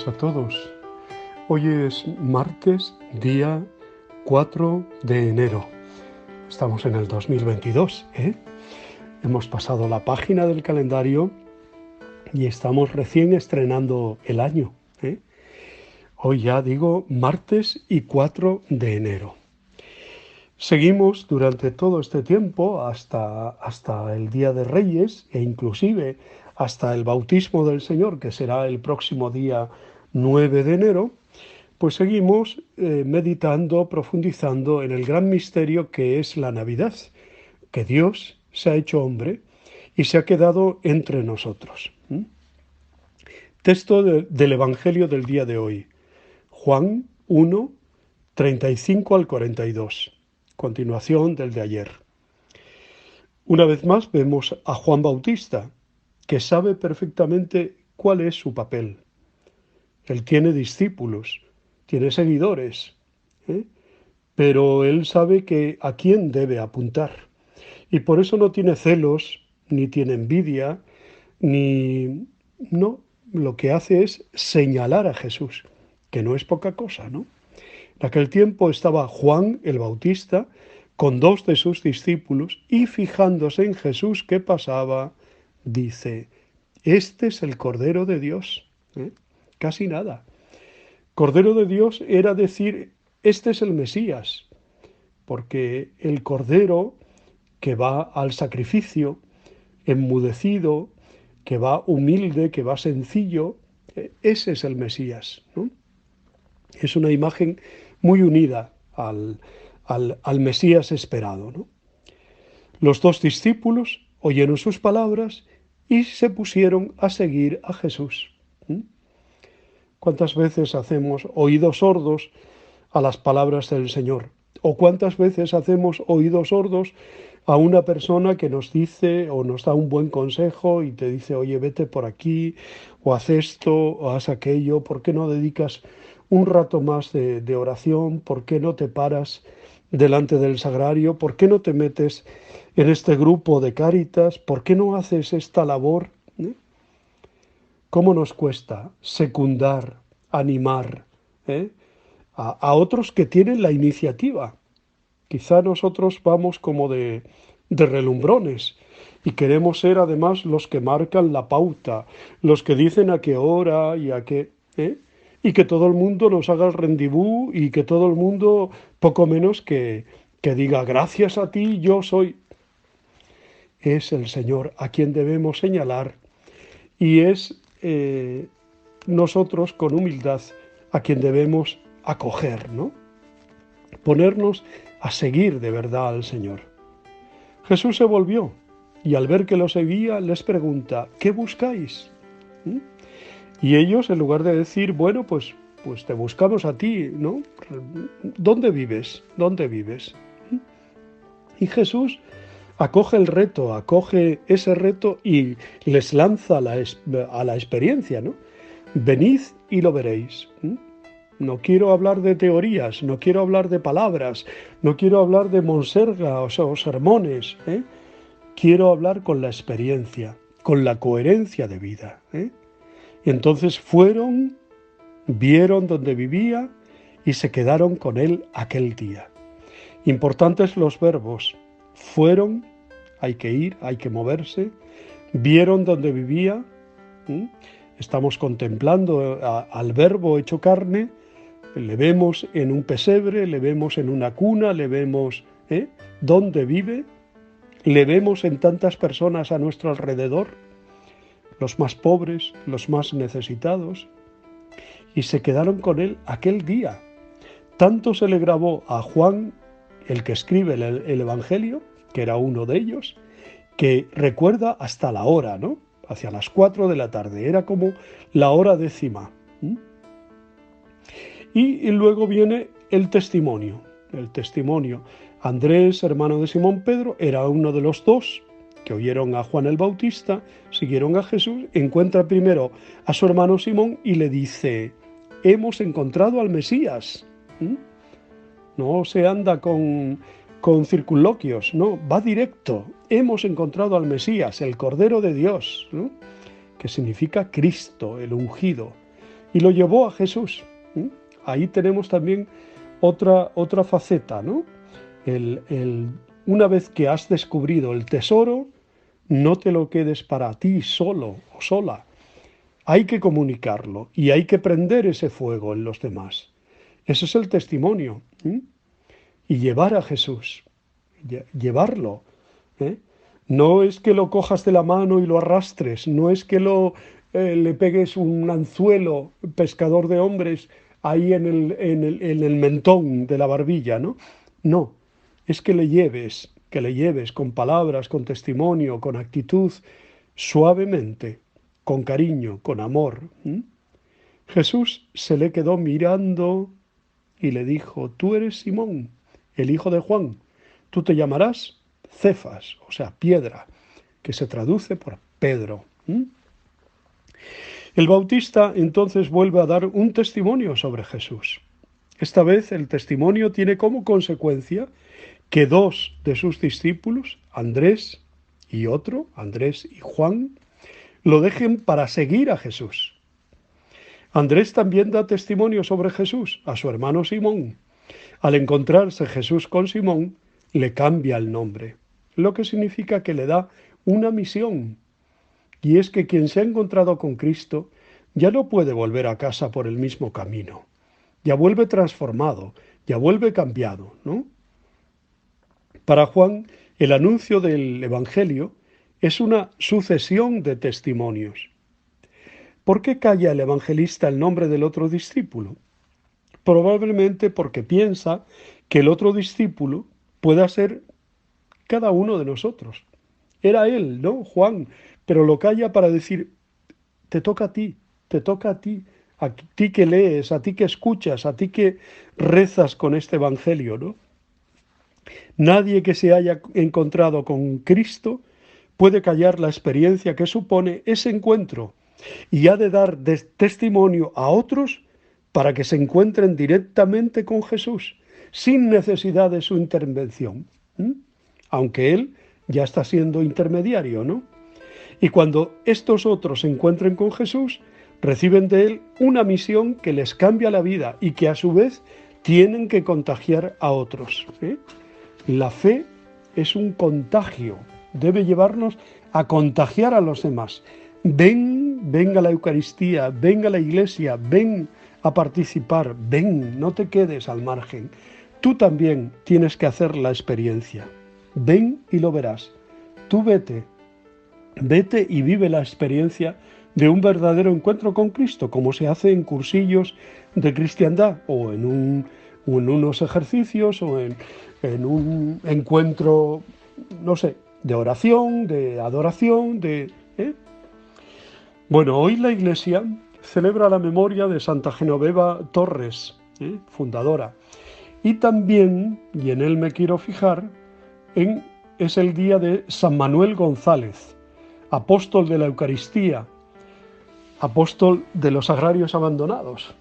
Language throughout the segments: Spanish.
días a todos. Hoy es martes, día 4 de enero. Estamos en el 2022, ¿eh? Hemos pasado la página del calendario y estamos recién estrenando el año, ¿eh? Hoy ya digo martes y 4 de enero. Seguimos durante todo este tiempo hasta el Día de Reyes e inclusive hasta el bautismo del Señor, que será el próximo día 9 de enero, pues seguimos meditando, profundizando en el gran misterio que es la Navidad, que Dios se ha hecho hombre y se ha quedado entre nosotros. Texto del Evangelio del día de hoy, Juan 1, 35 al 42, continuación del de ayer. Una vez más vemos a Juan Bautista, que sabe perfectamente cuál es su papel. Él tiene discípulos, tiene seguidores, ¿eh? Pero él sabe a quién debe apuntar. Y por eso no tiene celos, ni tiene envidia, ni... No, lo que hace es señalar a Jesús, que no es poca cosa, ¿no? En aquel tiempo estaba Juan el Bautista con dos de sus discípulos y fijándose en Jesús que pasaba, dice, este es el Cordero de Dios. Casi nada. Cordero de Dios era decir, este es el Mesías, porque el Cordero que va al sacrificio, enmudecido, que va humilde, que va sencillo, ese es el Mesías, ¿no? Es una imagen muy unida al Mesías esperado, ¿no? Los dos discípulos oyeron sus palabras y se pusieron a seguir a Jesús. ¿Cuántas veces hacemos oídos sordos a las palabras del Señor? ¿O cuántas veces hacemos oídos sordos a una persona que nos dice o nos da un buen consejo y te dice, oye, vete por aquí, o haz esto, o haz aquello, ¿por qué no dedicas un rato más de oración? ¿Por qué no te paras delante del sagrario? ¿Por qué no te metes en este grupo de Cáritas? ¿Por qué no haces esta labor? ¿Cómo nos cuesta secundar, animar a otros que tienen la iniciativa? Quizá nosotros vamos como de relumbrones y queremos ser además los que marcan la pauta, los que dicen a qué hora y a qué... y que todo el mundo nos haga el rendezvous y que todo el mundo, poco menos que diga gracias a ti, yo soy... Es el Señor a quien debemos señalar y es nosotros con humildad a quien debemos acoger, ¿no? Ponernos a seguir de verdad al Señor. Jesús se volvió y al ver que lo seguía les pregunta, ¿qué buscáis? Y ellos, en lugar de decir, bueno, pues te buscamos a ti, ¿no? ¿Dónde vives? ¿Dónde vives? Y Jesús acoge el reto, acoge ese reto y les lanza a la experiencia, ¿no? Venid y lo veréis. No quiero hablar de teorías, no quiero hablar de palabras, no quiero hablar de monserga o sermones, Quiero hablar con la experiencia, con la coherencia de vida, Y entonces fueron, vieron dónde vivía y se quedaron con él aquel día. Importantes los verbos. Fueron, hay que ir, hay que moverse. Vieron dónde vivía. Estamos contemplando al Verbo hecho carne. Le vemos en un pesebre, le vemos en una cuna, le vemos dónde vive. Le vemos en tantas personas a nuestro alrededor, los más pobres, los más necesitados. Y se quedaron con él aquel día. Tanto se le grabó a Juan, el que escribe el Evangelio, que era uno de ellos, que recuerda hasta la hora, ¿no? Hacia las 4 de la tarde, era como la hora décima. Y luego viene el testimonio. Andrés, hermano de Simón Pedro, era uno de los dos que oyeron a Juan el Bautista, siguieron a Jesús, encuentra primero a su hermano Simón y le dice, hemos encontrado al Mesías. No se anda con circunloquios, no, va directo. Hemos encontrado al Mesías, el Cordero de Dios, ¿no? Que significa Cristo, el ungido. y lo llevó a Jesús. Ahí tenemos también otra faceta, ¿no? Una vez que has descubrido el tesoro, no te lo quedes para ti solo o sola. Hay que comunicarlo y hay que prender ese fuego en los demás. Ese es el testimonio. Y llevar a Jesús, llevarlo. No es que lo cojas de la mano y lo arrastres, no es que le pegues un anzuelo, pescador de hombres, ahí en el mentón de la barbilla, ¿no? No, es que le lleves con palabras, con testimonio, con actitud, suavemente, con cariño, con amor. Jesús se le quedó mirando y le dijo: tú eres Simón, el hijo de Juan, tú te llamarás Cefas, o sea, piedra, que se traduce por Pedro. El Bautista entonces vuelve a dar un testimonio sobre Jesús. Esta vez el testimonio tiene como consecuencia que dos de sus discípulos, Andrés y otro, Andrés y Juan, lo dejen para seguir a Jesús. Andrés también da testimonio sobre Jesús a su hermano Simón. Al encontrarse Jesús con Simón, le cambia el nombre, lo que significa que le da una misión. Y es que quien se ha encontrado con Cristo ya no puede volver a casa por el mismo camino. Ya vuelve transformado, ya vuelve cambiado, ¿no? Para Juan, el anuncio del Evangelio es una sucesión de testimonios. ¿Por qué calla el evangelista el nombre del otro discípulo? Probablemente porque piensa que el otro discípulo pueda ser cada uno de nosotros. Era él, ¿no? Juan, pero lo calla para decir: te toca a ti, te toca a ti que lees, a ti que escuchas, a ti que rezas con este evangelio, ¿no? Nadie que se haya encontrado con Cristo puede callar la experiencia que supone ese encuentro y ha de dar testimonio a otros para que se encuentren directamente con Jesús, sin necesidad de su intervención, aunque Él ya está siendo intermediario, ¿no? Y cuando estos otros se encuentren con Jesús, reciben de Él una misión que les cambia la vida y que a su vez tienen que contagiar a otros. La fe es un contagio, debe llevarnos a contagiar a los demás. Ven a la Eucaristía, ven a la iglesia, ven a participar, ven, no te quedes al margen. Tú también tienes que hacer la experiencia. Ven y lo verás. Tú vete y vive la experiencia de un verdadero encuentro con Cristo, como se hace en cursillos de cristiandad o en unos ejercicios o en un encuentro, no sé, de oración, de adoración, Bueno, hoy la Iglesia celebra la memoria de Santa Genoveva Torres, fundadora, y también, y en él me quiero fijar, es el día de San Manuel González, apóstol de la Eucaristía, apóstol de los agrarios abandonados.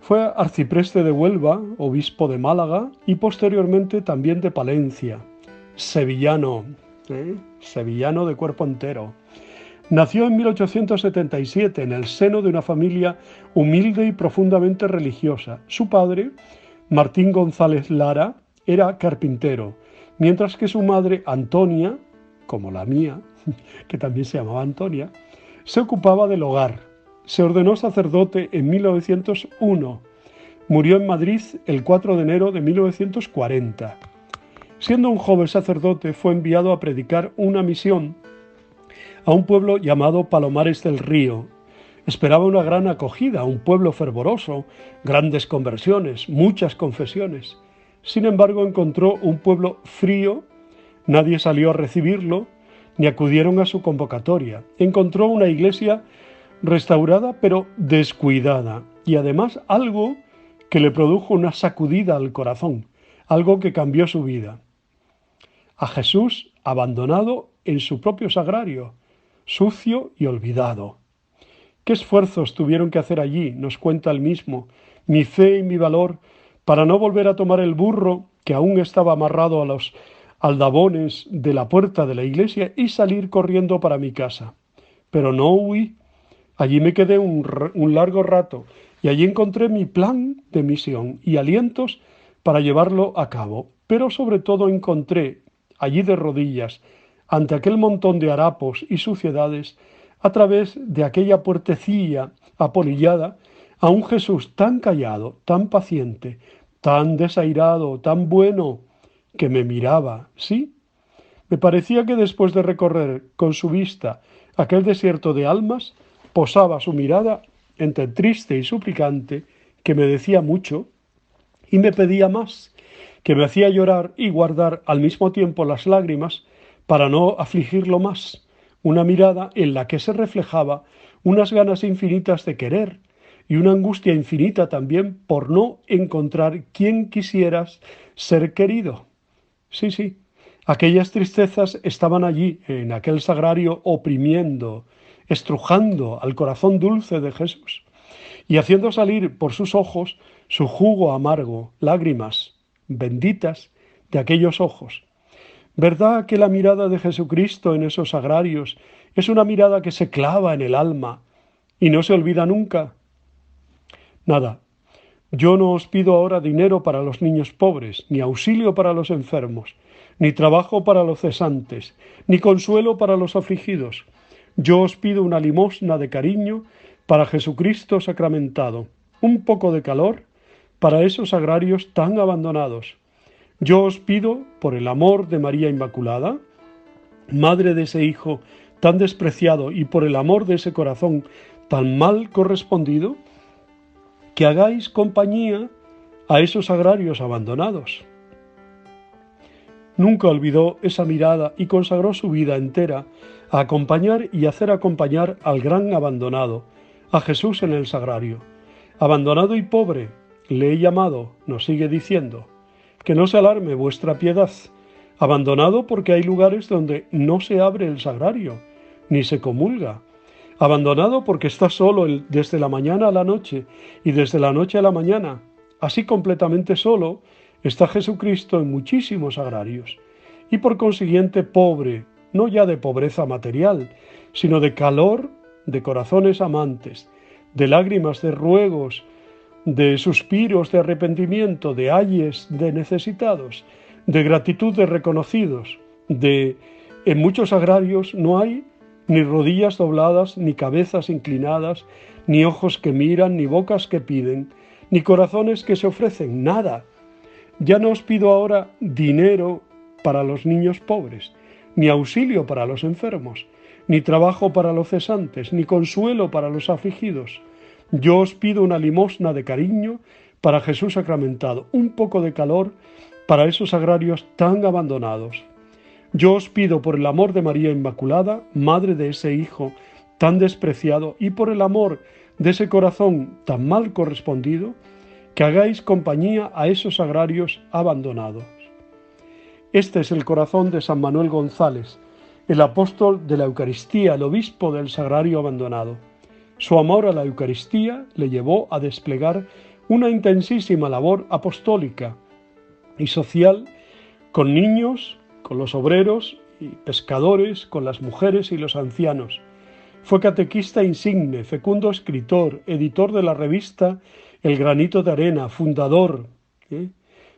Fue arcipreste de Huelva, obispo de Málaga y posteriormente también de Palencia, sevillano de cuerpo entero. Nació en 1877 en el seno de una familia humilde y profundamente religiosa. Su padre, Martín González Lara, era carpintero, mientras que su madre, Antonia, como la mía, que también se llamaba Antonia, se ocupaba del hogar. Se ordenó sacerdote en 1901. Murió en Madrid el 4 de enero de 1940. Siendo un joven sacerdote, fue enviado a predicar una misión a un pueblo llamado Palomares del Río. Esperaba una gran acogida, un pueblo fervoroso, grandes conversiones, muchas confesiones. Sin embargo, encontró un pueblo frío, nadie salió a recibirlo, ni acudieron a su convocatoria. Encontró una iglesia restaurada pero descuidada y además algo que le produjo una sacudida al corazón, algo que cambió su vida. A Jesús abandonado en su propio sagrario, sucio y olvidado. ¿Qué esfuerzos tuvieron que hacer allí? Nos cuenta él mismo. Mi fe y mi valor para no volver a tomar el burro que aún estaba amarrado a los aldabones de la puerta de la iglesia y salir corriendo para mi casa. Pero no huí. Allí me quedé un largo rato y allí encontré mi plan de misión y alientos para llevarlo a cabo. Pero sobre todo encontré allí de rodillas, ante aquel montón de harapos y suciedades, a través de aquella puertecilla apolillada, a un Jesús tan callado, tan paciente, tan desairado, tan bueno, que me miraba, ¿sí? Me parecía que después de recorrer con su vista aquel desierto de almas, posaba su mirada entre triste y suplicante, que me decía mucho y me pedía más, que me hacía llorar y guardar al mismo tiempo las lágrimas para no afligirlo más, una mirada en la que se reflejaba unas ganas infinitas de querer y una angustia infinita también por no encontrar quien quisieras ser querido. Sí, sí, aquellas tristezas estaban allí, en aquel sagrario, oprimiendo, estrujando al corazón dulce de Jesús y haciendo salir por sus ojos su jugo amargo, lágrimas benditas de aquellos ojos. ¿Verdad que la mirada de Jesucristo en esos sagrarios es una mirada que se clava en el alma y no se olvida nunca? Nada, yo no os pido ahora dinero para los niños pobres, ni auxilio para los enfermos, ni trabajo para los cesantes, ni consuelo para los afligidos. Yo os pido una limosna de cariño para Jesucristo sacramentado, un poco de calor para esos agrarios tan abandonados. Yo os pido, por el amor de María Inmaculada, madre de ese hijo tan despreciado, y por el amor de ese corazón tan mal correspondido, que hagáis compañía a esos agrarios abandonados. Nunca olvidó esa mirada y consagró su vida entera a acompañar y hacer acompañar al gran abandonado, a Jesús en el sagrario. Abandonado y pobre, le he llamado, nos sigue diciendo, que no se alarme vuestra piedad. Abandonado porque hay lugares donde no se abre el sagrario, ni se comulga. Abandonado porque está solo desde la mañana a la noche y desde la noche a la mañana. Así completamente solo está Jesucristo en muchísimos sagrarios. Y por consiguiente pobre, no ya de pobreza material, sino de calor de corazones amantes, de lágrimas, de ruegos, de suspiros de arrepentimiento, de ayes de necesitados, de gratitud de reconocidos, en muchos sagrarios no hay ni rodillas dobladas, ni cabezas inclinadas, ni ojos que miran, ni bocas que piden, ni corazones que se ofrecen, nada. Ya no os pido ahora dinero para los niños pobres, ni auxilio para los enfermos, ni trabajo para los cesantes, ni consuelo para los afligidos. Yo os pido una limosna de cariño para Jesús sacramentado, un poco de calor para esos agrarios tan abandonados. Yo os pido por el amor de María Inmaculada, madre de ese hijo tan despreciado, y por el amor de ese corazón tan mal correspondido, que hagáis compañía a esos agrarios abandonados. Este es el corazón de San Manuel González, el apóstol de la Eucaristía, el obispo del sagrario abandonado. Su amor a la Eucaristía le llevó a desplegar una intensísima labor apostólica y social con niños, con los obreros y pescadores, con las mujeres y los ancianos. Fue catequista insigne, fecundo escritor, editor de la revista El Granito de Arena, fundador,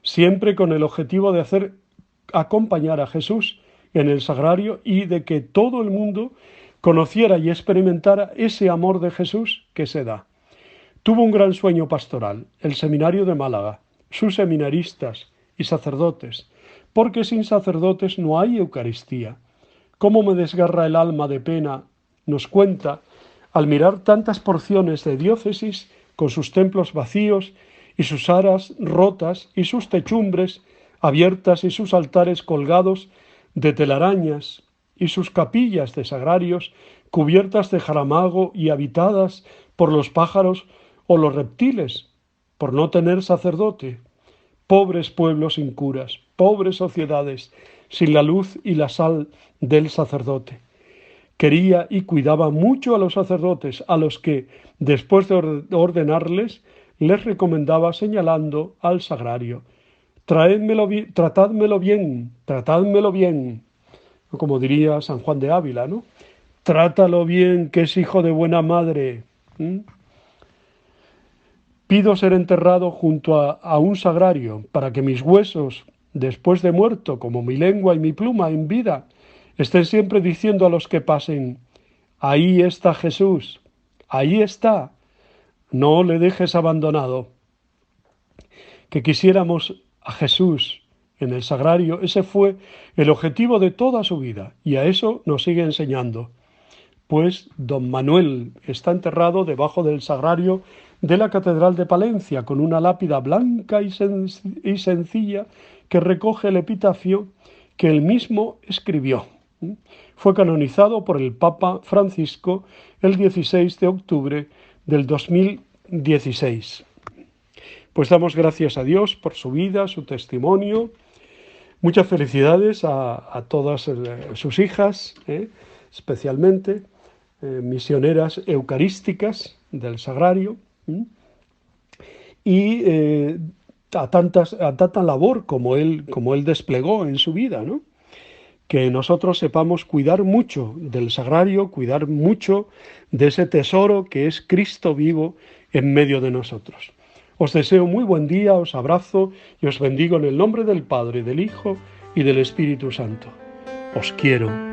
siempre con el objetivo de hacer acompañar a Jesús en el sagrario y de que todo el mundo conociera y experimentara ese amor de Jesús que se da. Tuvo un gran sueño pastoral, el seminario de Málaga, sus seminaristas y sacerdotes, porque sin sacerdotes no hay Eucaristía. ¿Cómo me desgarra el alma de pena?, nos cuenta, al mirar tantas porciones de diócesis con sus templos vacíos y sus aras rotas y sus techumbres abiertas y sus altares colgados de telarañas y sus capillas de sagrarios cubiertas de jaramago y habitadas por los pájaros o los reptiles, por no tener sacerdote. Pobres pueblos sin curas, pobres sociedades sin la luz y la sal del sacerdote. Quería y cuidaba mucho a los sacerdotes, a los que, después de ordenarles, les recomendaba señalando al sagrario: tratádmelo bien, como diría San Juan de Ávila, ¿no? trátalo bien, que es hijo de buena madre. Pido ser enterrado junto a un sagrario para que mis huesos, después de muerto, como mi lengua y mi pluma en vida, estén siempre diciendo a los que pasen, ahí está Jesús, ahí está, no le dejes abandonado. Que quisiéramos a Jesús en el sagrario, ese fue el objetivo de toda su vida y a eso nos sigue enseñando. Pues don Manuel está enterrado debajo del sagrario de la Catedral de Palencia, con una lápida blanca y sencilla que recoge el epitafio que él mismo escribió. Fue canonizado por el Papa Francisco el 16 de octubre del 2016. Pues damos gracias a Dios por su vida, su testimonio. Muchas felicidades a todas sus hijas, especialmente misioneras eucarísticas del Sagrario, y a tanta labor como él desplegó en su vida, ¿no? Que nosotros sepamos cuidar mucho del Sagrario, cuidar mucho de ese tesoro que es Cristo vivo en medio de nosotros. Os deseo muy buen día, os abrazo y os bendigo en el nombre del Padre, del Hijo y del Espíritu Santo. Os quiero.